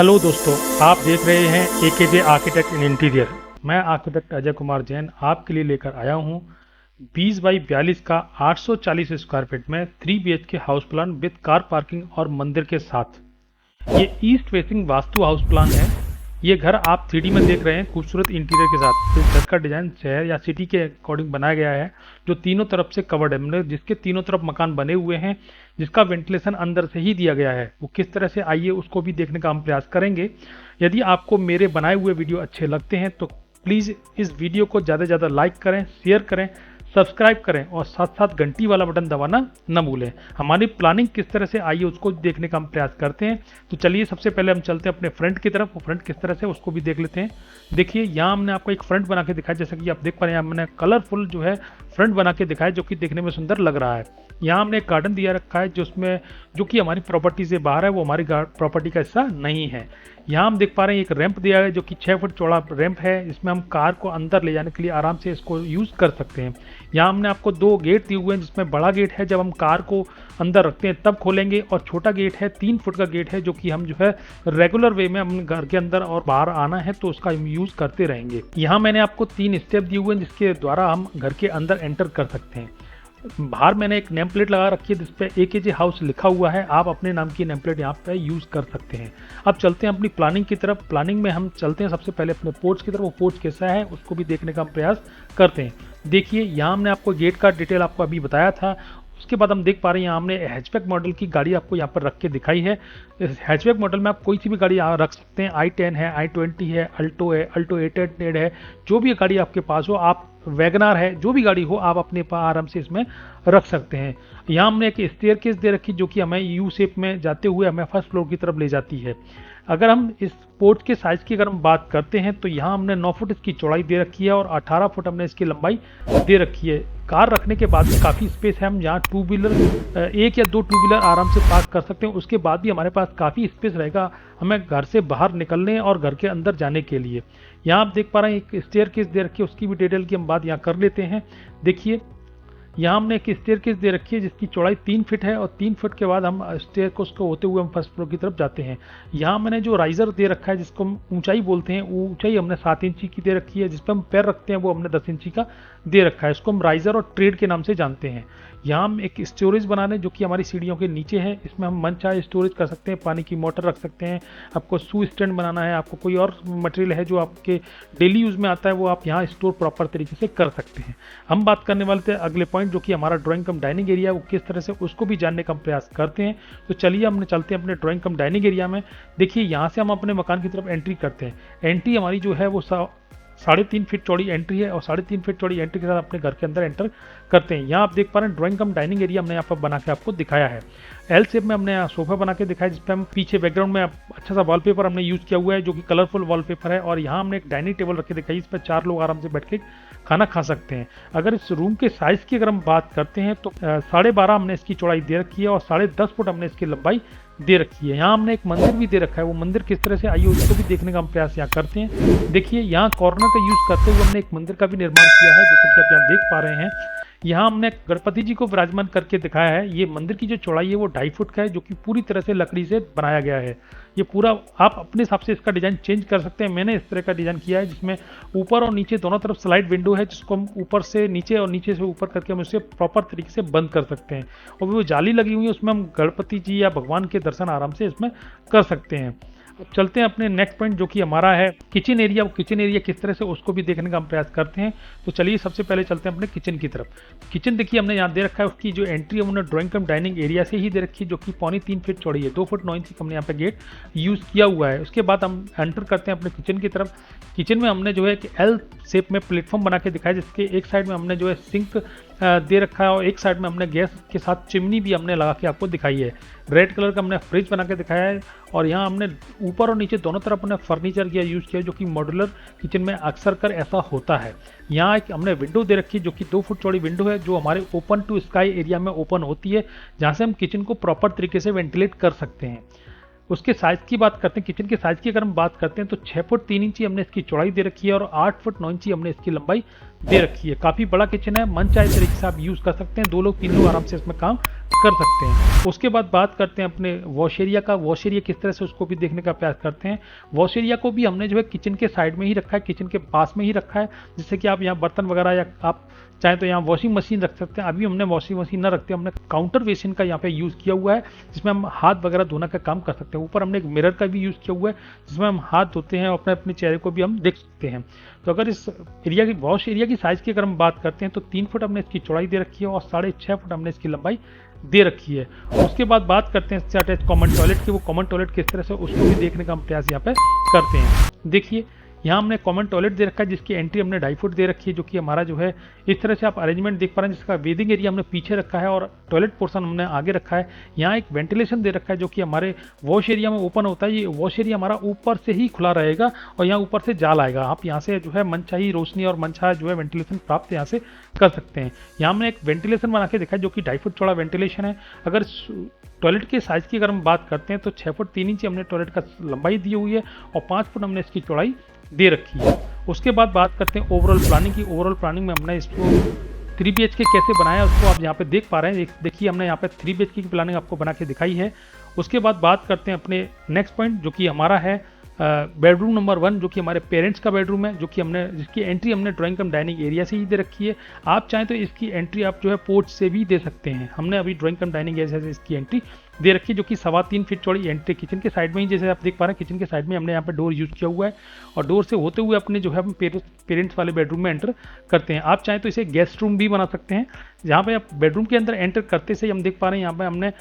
Hello दोस्तों, आप देख रहे हैं AKJ आर्किटेक्ट इन इंटीरियर। मैं आर्किटेक्ट अजय कुमार जैन आपके लिए लेकर आया हूं 20 बाई 42 का 840 स्क्वायर फीट में 3 BHK house plan with car parking और मंदिर के साथ। ये east facing vastu house plan है। ये घर आप 3D में देख रहे हैं खूबसूरत इंटीरियर के साथ। इस घर का डिजाइन शहर या सिटी के अकॉर्डिंग बनाया गया है, जो तीनों तरफ से कवर्ड है, मतलब जिसके तीनों तरफ मकान बने हुए हैं, जिसका वेंटिलेशन अंदर से ही दिया गया है। वो किस तरह से, आइए उसको भी देखने का हम प्रयास करेंगे। यदि आपको मेरे बनाए हुए वीडियो अच्छे लगते हैं तो प्लीज़ इस वीडियो को ज़्यादा से ज़्यादा लाइक करें, शेयर करें, सब्सक्राइब करें और साथ साथ घंटी वाला बटन दबाना न भूलें। हमारी प्लानिंग किस तरह से, आइए उसको देखने का हम प्रयास करते हैं। तो चलिए सबसे पहले हम चलते हैं अपने फ्रंट की तरफ। वो फ्रंट किस तरह से उसको भी देख लेते हैं। देखिए यहाँ हमने आपको एक फ्रंट बना के दिखाया, जैसा कि आप देख पा रहे हैं। हमने कलरफुल जो है फ्रंट बना के दिखाया, जो कि देखने में सुंदर लग रहा है। यहाँ हमने एक गार्डन दिया रखा है जो कि हमारी प्रॉपर्टी से बाहर है, वो हमारी प्रॉपर्टी का हिस्सा नहीं है। यहाँ हम देख पा रहे हैं एक रैंप दिया है, जो कि 6 फुट चौड़ा रैंप है। इसमें हम कार को अंदर ले जाने के लिए आराम से इसको यूज़ कर सकते हैं। यहाँ हमने आपको 2 गेट दिए हुए हैं, जिसमें बड़ा गेट है जब हम कार को अंदर रखते हैं तब खोलेंगे, और छोटा गेट है 3 फुट का गेट है, जो कि हम जो है रेगुलर वे में हम घर के अंदर और बाहर आना है तो उसका हम यूज़ करते रहेंगे। यहाँ मैंने आपको 3 स्टेप दिए हुए हैं, जिसके द्वारा हम घर के अंदर एंटर कर सकते हैं। बाहर मैंने एक नेम प्लेट लगा रखी है जिसपे AKJ हाउस लिखा हुआ है। आप अपने नाम की नेम प्लेट यहाँ पे यूज़ कर सकते हैं। अब चलते हैं अपनी प्लानिंग की तरफ। प्लानिंग में हम चलते हैं सबसे पहले अपने पोर्च की तरफ। वो पोर्च कैसा है उसको भी देखने का हम प्रयास करते हैं। देखिए यहाँ हमने आपको गेट का डिटेल आपको अभी बताया था। उसके बाद हम देख पा रहे हैं यहाँ हमने हैचबैक मॉडल की गाड़ी आपको यहाँ पर रख के दिखाई है। इस हैचबैक मॉडल में आप कोई सी भी गाड़ी यहाँ रख सकते हैं। i10 है, i20 है, अल्टो है, अल्टो 800 है, जो भी गाड़ी आपके पास हो, आप वैगनार है, जो भी गाड़ी हो आप अपने पास आराम से इसमें रख सकते हैं। यहाँ हमने एक स्टेयरकेस दे रखी, जो कि हमें यू शेप में जाते हुए हमें फर्स्ट फ्लोर की तरफ ले जाती है। अगर हम इस पोर्च के साइज़ की अगर हम बात करते हैं तो यहाँ हमने 9 फुट इसकी चौड़ाई दे रखी है और 18 फुट हमने इसकी लंबाई दे रखी है। कार रखने के बाद भी काफ़ी स्पेस है। हम यहाँ टू व्हीलर, एक या दो टू व्हीलर आराम से पार्क कर सकते हैं। उसके बाद भी हमारे पास काफ़ी स्पेस रहेगा हमें घर से बाहर निकलने और घर के अंदर जाने के लिए। यहाँ आप देख पा रहे हैं एक स्टेयरकेस दे रखी है, उसकी भी डिटेल की हम बात यहाँ कर लेते हैं। देखिए यहाँ हमने एक स्टेयरकेस दे रखी है जिसकी चौड़ाई 3 फीट है, और 3 फीट के बाद हम स्टेयरकेस को होते हुए हम फर्स्ट फ्लोर की तरफ जाते हैं। यहाँ मैंने जो राइजर दे रखा है, जिसको हम ऊंचाई बोलते हैं, ऊंचाई हमने 7 इंची की दे रखी है। जिस पर हम पैर रखते हैं वो हमने 10 इंची का दे रखा है। इसको हम राइजर और ट्रेड के नाम से जानते हैं। यहाँ हम एक स्टोरेज बना रहे हैं, जो कि हमारी सीढ़ियों के नीचे है। इसमें हम मन चाहे स्टोरेज कर सकते हैं, पानी की मोटर रख सकते हैं। आपको शू स्टैंड बनाना है, आपको कोई और मटेरियल है जो आपके डेली यूज़ में आता है, वो आप यहाँ स्टोर प्रॉपर तरीके से कर सकते हैं। हम बात करने वाले थे अगले पॉइंट, जो कि हमारा ड्राइंग कम डाइनिंग एरिया, वो किस तरह से, उसको भी जानने का प्रयास करते हैं। तो चलिए हमने चलते हैं अपने ड्राइंग कम डाइनिंग एरिया में। देखिए यहाँ से हम अपने मकान की तरफ एंट्री करते हैं। एंट्री हमारी जो है वो 3.5 फीट चौड़ी एंट्री है, और 3.5 फीट चौड़ी एंट्री के साथ अपने घर के अंदर एंटर करते हैं। यहाँ आप देख पा रहे हैं ड्राइंग कम डाइनिंग एरिया हमने यहाँ पर बना के आपको दिखाया है। एल शेप में हमने यहाँ सोफा बना के दिखाया, जिसपे हम पीछे बैकग्राउंड में अच्छा सा वॉलपेपर हमने यूज़ किया हुआ है, जो कि कलरफुल वॉलपेपर है। और यहाँ हमने एक डाइनिंग टेबल रख के दिखाई, इस पर 4 लोग आराम से बैठ के खाना खा सकते हैं। अगर इस रूम के साइज़ की अगर हम बात करते हैं तो 12.5 हमने इसकी चौड़ाई दे रखी है, और 10.5 फुट हमने इसकी लंबाई दे रखी है। यहाँ हमने एक मंदिर भी दे रखा है। वो मंदिर किस तरह से, आइए उसको भी देखने का हम प्रयास यहाँ करते हैं। देखिए यहाँ कॉर्नर का यूज़ करते हुए हमने एक मंदिर का भी निर्माण किया है, जैसे कि आप यहाँ देख पा रहे हैं। यहाँ हमने गणपति जी को विराजमान करके दिखाया है। ये मंदिर की जो चौड़ाई है वो 2.5 फुट का है, जो कि पूरी तरह से लकड़ी से बनाया गया है। ये पूरा आप अपने हिसाब से इसका डिज़ाइन चेंज कर सकते हैं। मैंने इस तरह का डिज़ाइन किया है, जिसमें ऊपर और नीचे दोनों तरफ स्लाइड विंडो है, जिसको हम ऊपर से नीचे और नीचे से ऊपर करके हम उसे प्रॉपर तरीके से बंद कर सकते हैं। और वो जाली लगी हुई है, उसमें हम गणपति जी या भगवान के दर्शन आराम से इसमें कर सकते हैं। अब चलते हैं अपने नेक्स्ट पॉइंट, जो कि हमारा है किचन एरिया। वो किचन एरिया किस तरह से, उसको भी देखने का हम प्रयास करते हैं। तो चलिए सबसे पहले चलते हैं अपने किचन की तरफ। किचन देखिए हमने यहाँ दे रखा है, उसकी जो एंट्री है हमने ड्राइंग कम डाइनिंग एरिया से ही दे रखी है, जो कि 3.25 फीट चौड़ी है। 2 फुट 9 इंच हमने यहाँ पे गेट यूज़ किया हुआ है। उसके बाद हम एंटर करते हैं अपने किचन की तरफ। किचन में हमने जो है कि एल शेप में प्लेटफॉर्म बना के दिखाया, जिसके एक साइड में हमने जो है सिंक दे रखा है, और एक साइड में हमने गैस के साथ चिमनी भी हमने लगा के आपको दिखाई है। रेड कलर का हमने फ्रिज बना के दिखाया है, और यहाँ हमने ऊपर और नीचे दोनों तरफ हमने फर्नीचर किया यूज़ किया, जो कि मॉड्यूलर किचन में अक्सर कर ऐसा होता है। यहाँ एक हमने विंडो दे रखी है, जो कि 2 फुट चौड़ी विंडो है, जो हमारे ओपन टू स्काई एरिया में ओपन होती है, जहाँ से हम किचन को प्रॉपर तरीके से वेंटिलेट कर सकते हैं। उसके साइज़ की बात करते हैं, किचन के साइज़ की अगर हम बात करते हैं तो 6 फुट 3 इंची हमने इसकी चौड़ाई दे रखी है और 8 फुट 9 इंची हमने इसकी लंबाई दे रखी है। काफ़ी बड़ा किचन है, मन चाहे तरीके से आप यूज़ कर सकते हैं, 2 लोग 3 लोग आराम से इसमें काम कर सकते हैं। उसके बाद बात करते हैं अपने वॉश एरिया का। वॉश एरिया किस तरह से उसको भी देखने का प्रयास करते हैं। वॉश एरिया को भी हमने जो है किचन के साइड में ही रखा है, किचन के पास में ही रखा है, जिससे कि आप यहाँ बर्तन वगैरह या आप चाहे तो यहाँ वॉशिंग मशीन रख सकते हैं। अभी हमने वॉशिंग मशीन ना रखते, हमने काउंटर बेसिन का यहाँ पे यूज़ किया हुआ है, जिसमें हम हाथ वगैरह धोने का काम कर सकते हैं। ऊपर हमने एक मिरर का भी यूज़ किया हुआ है, जिसमें हम हाथ धोते हैं और अपने अपने चेहरे को भी हम देख सकते हैं। तो अगर इस एरिया की वॉश एरिया की साइज़ की अगर हम बात करते हैं तो 3 फुट हमने इसकी चौड़ाई दे रखी है और 6.5 फुट हमने इसकी लंबाई दे रखी है। उसके बाद बात करते हैं इससे अटैच कॉमन टॉयलेट की। वो कॉमन टॉयलेट किस तरह से उसको भी देखने का हम प्रयास यहाँ पे करते हैं। देखिए यहाँ हमने कॉमन टॉयलेट दे रखा है, जिसकी एंट्री हमने 2.5 फुट दे रखी है, जो कि हमारा जो है इस तरह से आप अरेंजमेंट देख पा रहे हैं, जिसका वेदिंग एरिया हमने पीछे रखा है और टॉयलेट पोर्शन हमने आगे रखा है। यहाँ एक वेंटिलेशन दे रखा है जो कि हमारे वॉश एरिया में ओपन होता है। ये वॉश एरिया हमारा ऊपर से ही खुला रहेगा और यहाँ ऊपर से जाल आएगा। आप यहाँ से जो है मनचाही रोशनी और मनचाहा जो है वेंटिलेशन प्राप्त यहाँ से कर सकते हैं। यहाँ हमने एक वेंटिलेशन बना के देखा है जो कि 2.5 फुट चौड़ा वेंटिलेशन है। अगर टॉयलेट के साइज़ की अगर हम बात करते हैं तो 6 फुट 3 इंची हमने टॉयलेट का लंबाई दी हुई है और 5 फुट हमने इसकी चौड़ाई दे रखी है। उसके बाद बात करते हैं ओवरऑल प्लानिंग की। ओवरऑल प्लानिंग में हमने इसको 3 BHK कैसे बनाया उसको आप यहाँ पे देख पा रहे हैं। देखिए हमने यहाँ पे 3 BHK की प्लानिंग आपको बना के दिखाई है। उसके बाद बात करते हैं अपने नेक्स्ट पॉइंट जो कि हमारा है बेडरूम नंबर 1, जो कि हमारे पेरेंट्स का बेडरूम है, जो कि हमने जिसकी एंट्री हमने ड्राइंग कम डाइनिंग एरिया से ही दे रखी है। आप चाहें तो इसकी एंट्री आप जो है पोर्च से भी दे सकते हैं। हमने अभी ड्राइंग कम डाइनिंग एरिया से इसकी एंट्री दे रखी है, जो कि 3.25 फीट चौड़ी एंट्री किचन के साइड में ही, जैसे आप देख पा रहे हैं किचन के साइड में हमने यहाँ पे डोर यूज़ किया हुआ है और डोर से होते हुए अपने जो है हम पेरेंट्स वाले बेडरूम में एंटर करते हैं। आप चाहें तो इसे गेस्ट रूम भी बना सकते हैं, जहाँ पे आप बेडरूम के अंदर एंटर करते से हम देख पा रहे हैं यहाँ पे हमने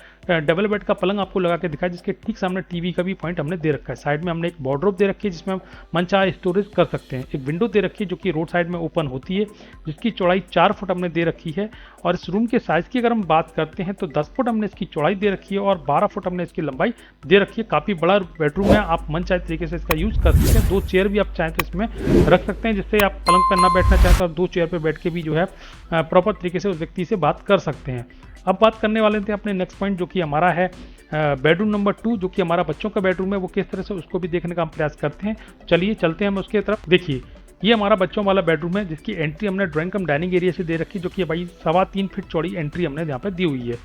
डबल बेड का पलंग आपको लगा के दिखाया, जिसके ठीक सामने टीवी का भी पॉइंट हमने दे रखा है। साइड में हमने एक वार्डरोब दे रखी है जिसमें हम मनचाहा स्टोरेज कर सकते हैं। एक विंडो दे रखी है जो कि रोड साइड में ओपन होती है, जिसकी चौड़ाई 4 फुट हमने दे रखी है। और इस रूम के साइज़ की अगर हम बात करते हैं तो 10 फुट हमने इसकी चौड़ाई दे रखी है और 12 फुट हमने इसकी लंबाई दे रखी है। काफ़ी बड़ा बेडरूम है, आप मन चाहे तरीके से इसका यूज़ कर सकते हैं। 2 चेयर भी आप चाहें तो इसमें रख सकते हैं, जिससे आप पलंग पर ना बैठना चाहें तो आप 2 चेयर पर बैठ के भी जो है प्रॉपर तरीके से उस व्यक्ति से बात कर सकते हैं। अब बात करने वाले थे अपने नेक्स्ट पॉइंट जो कि हमारा है बेडरूम नंबर 2, जो कि हमारा बच्चों का बेडरूम है। वो किस तरह से उसको भी देखने का हम प्रयास करते हैं। चलिए चलते हैं हम उसके तरफ। देखिए ये हमारा बच्चों वाला बेडरूम है, जिसकी एंट्री हमने ड्राइंग कम डाइनिंग एरिया से दे रखी है, जो कि भाई 3.25 फीट चौड़ी एंट्री हमने यहाँ पे दी हुई है।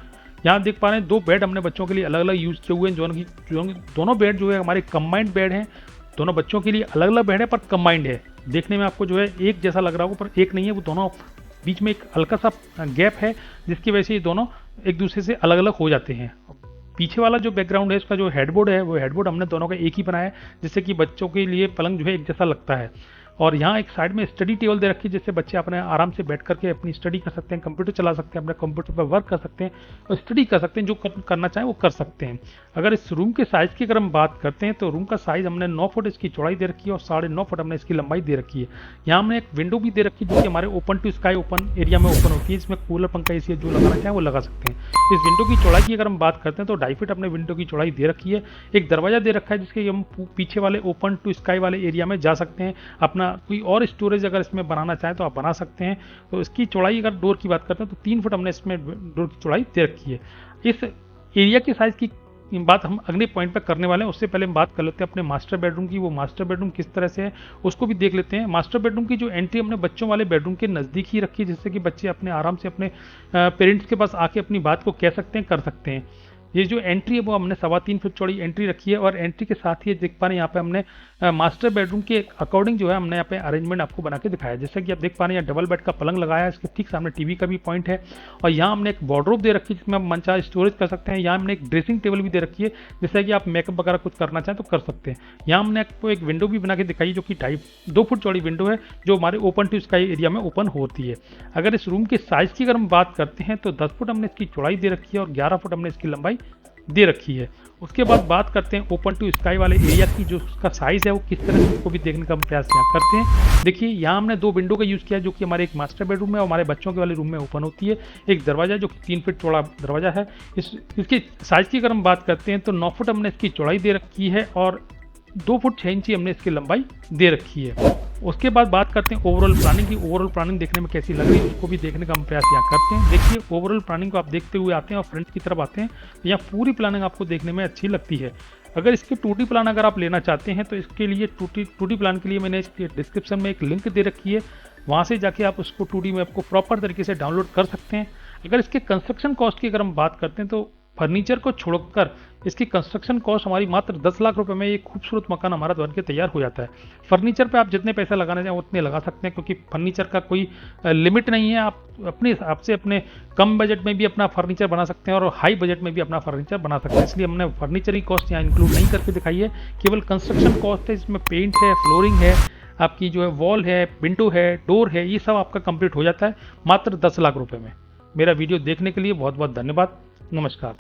यहाँ देख पा रहे हैं 2 बेड हमने बच्चों के लिए अलग अलग यूज़ किए हुए हैं। दोनों बेड जो है हमारे कंबाइंड बेड हैं। दोनों बच्चों के लिए अलग अलग बेड है पर कंबाइंड है। देखने में आपको जो है एक जैसा लग रहा होगा पर एक नहीं है, वो दोनों बीच में एक हल्का सा गैप है, जिसकी वजह से ये दोनों एक दूसरे से अलग अलग हो जाते हैं। पीछे वाला जो बैकग्राउंड है इसका जो हेडबोर्ड है वो हेडबोर्ड हमने दोनों का एक ही बनाया है, जिससे कि बच्चों के लिए पलंग जो है एक जैसा लगता है। और यहाँ एक साइड में स्टडी टेबल दे रखी है, जिससे बच्चे अपने आराम से बैठ करके अपनी स्टडी कर सकते हैं, कंप्यूटर चला सकते हैं, अपने कंप्यूटर पर वर्क कर सकते हैं और स्टडी कर सकते हैं। जो करना चाहें वो कर सकते हैं। अगर इस रूम के साइज़ की अगर हम बात करते हैं तो रूम का साइज़ हमने 9 फुट इसकी चौड़ाई दे रखी है और 9.5 फुट हमने इसकी लंबाई दे रखी है। यहाँ हमने एक विंडो भी दे रखी है, जो कि हमारे open to sky open area में ओपन होती है। इसमें कूलर पंखा एसी जो लगाना चाहें वो लगा सकते हैं। इस विंडो की चौड़ाई की अगर हम बात करते हैं तो 2.5 फीट अपने विंडो की चौड़ाई दे रखी है। एक दरवाजा दे रखा है, जिसके हम पीछे वाले ओपन टू स्काई वाले एरिया में जा सकते हैं। अपना कोई और स्टोरेज अगर इसमें बनाना चाहें तो आप बना सकते हैं। तो इसकी चौड़ाई अगर डोर की बात करते हैं तो 3 फुट हमने इसमें डोर की चौड़ाई दे रखी है। इस एरिया के साइज़ की बात हम अगले पॉइंट पर करने वाले हैं। उससे पहले हम बात कर लेते हैं अपने मास्टर बेडरूम की। वो मास्टर बेडरूम किस तरह से है उसको भी देख लेते हैं। मास्टर बेडरूम की जो एंट्री हमने बच्चों वाले बेडरूम के नज़दीक ही रखी है, जिससे कि बच्चे अपने आराम से अपने पेरेंट्स के पास आके अपनी बात को कह सकते हैं, कर सकते हैं। ये जो एंट्री है वो हमने 3.25 फीट चौड़ी एंट्री रखी है और एंट्री के साथ ही देख पा रहे हैं यहाँ पे हमने मास्टर बेडरूम के अकॉर्डिंग जो है हमने यहाँ पे अरेंजमेंट आपको बना के दिखाया है। जैसे कि आप देख पा रहे हैं यहाँ डबल बेड का पलंग लगाया है, इसके ठीक सामने टीवी का भी पॉइंट है और यहाँ हमने एक वार्डरोब दे रखी है, जिसमें आप मनचाहा स्टोरेज कर सकते हैं। यहाँ हमने एक ड्रेसिंग टेबल भी दे रखी है, जिससे कि आप मेकअप वगैरह कुछ करना चाहें तो कर सकते हैं। यहाँ हमने आपको एक विंडो भी बना के दिखाई, जो कि 2 फुट चौड़ी विंडो है, जो हमारे ओपन टू स्काई एरिया में ओपन होती है। अगर इस रूम के साइज़ की अगर हम बात करते हैं तो 10 फुट हमने इसकी चौड़ाई दे रखी है और 11 फुट हमने इसकी लंबाई दे रखी है। उसके बाद बात करते हैं ओपन टू स्काई वाले एरिया की, जो उसका साइज़ है वो किस तरह से उसको भी देखने का हम प्रयास यहाँ करते हैं। देखिए यहाँ हमने 2 विंडो का यूज़ किया है, जो कि हमारे एक मास्टर बेडरूम है और हमारे बच्चों के वाले रूम में ओपन होती है। एक दरवाजा जो कि 3 फीट चौड़ा दरवाजा है। इसकी साइज़ की अगर हम बात करते हैं तो 9 फुट हमने इसकी चौड़ाई दे रखी है और 2 फुट 6 इंची हमने इसकी लंबाई दे रखी है। उसके बाद बात करते हैं ओवरऑल प्लानिंग की। ओवरऑल प्लानिंग देखने में कैसी लग रही है उसको भी देखने का हम प्रयास यहाँ करते हैं। देखिए ओवरऑल प्लानिंग को आप देखते हुए आते हैं और फ्रंट की तरफ आते हैं तो यहाँ पूरी प्लानिंग आपको देखने में अच्छी लगती है। अगर इसके 2D प्लान अगर आप लेना चाहते हैं तो इसके लिए 2D प्लान के लिए मैंने इसके डिस्क्रिप्शन में एक लिंक दे रखी है, वहाँ से जाके आप उसको 2D में आपको प्रॉपर तरीके से डाउनलोड कर सकते हैं। अगर इसके कंस्ट्रक्शन कॉस्ट की अगर हम बात करते हैं तो फर्नीचर को छोड़कर इसकी कंस्ट्रक्शन कॉस्ट हमारी मात्र 10 लाख रुपए में ये खूबसूरत मकान हमारा बन के तैयार हो जाता है। फर्नीचर पे आप जितने पैसे लगाना चाहें उतने लगा सकते हैं, क्योंकि फर्नीचर का कोई लिमिट नहीं है। आप अपने हिसाब से अपने कम बजट में भी अपना फर्नीचर बना सकते हैं और हाई बजट में भी अपना फर्नीचर बना सकते हैं। इसलिए हमने फर्नीचर की कॉस्ट यहाँ इंक्लूड नहीं करके दिखाई है, केवल कंस्ट्रक्शन कॉस्ट है। इसमें पेंट है, फ्लोरिंग है, आपकी जो है वॉल है, विंडो है, डोर है, ये सब आपका कंप्लीट हो जाता है मात्र 10 लाख रुपए में। मेरा वीडियो देखने के लिए बहुत बहुत धन्यवाद। नमस्कार।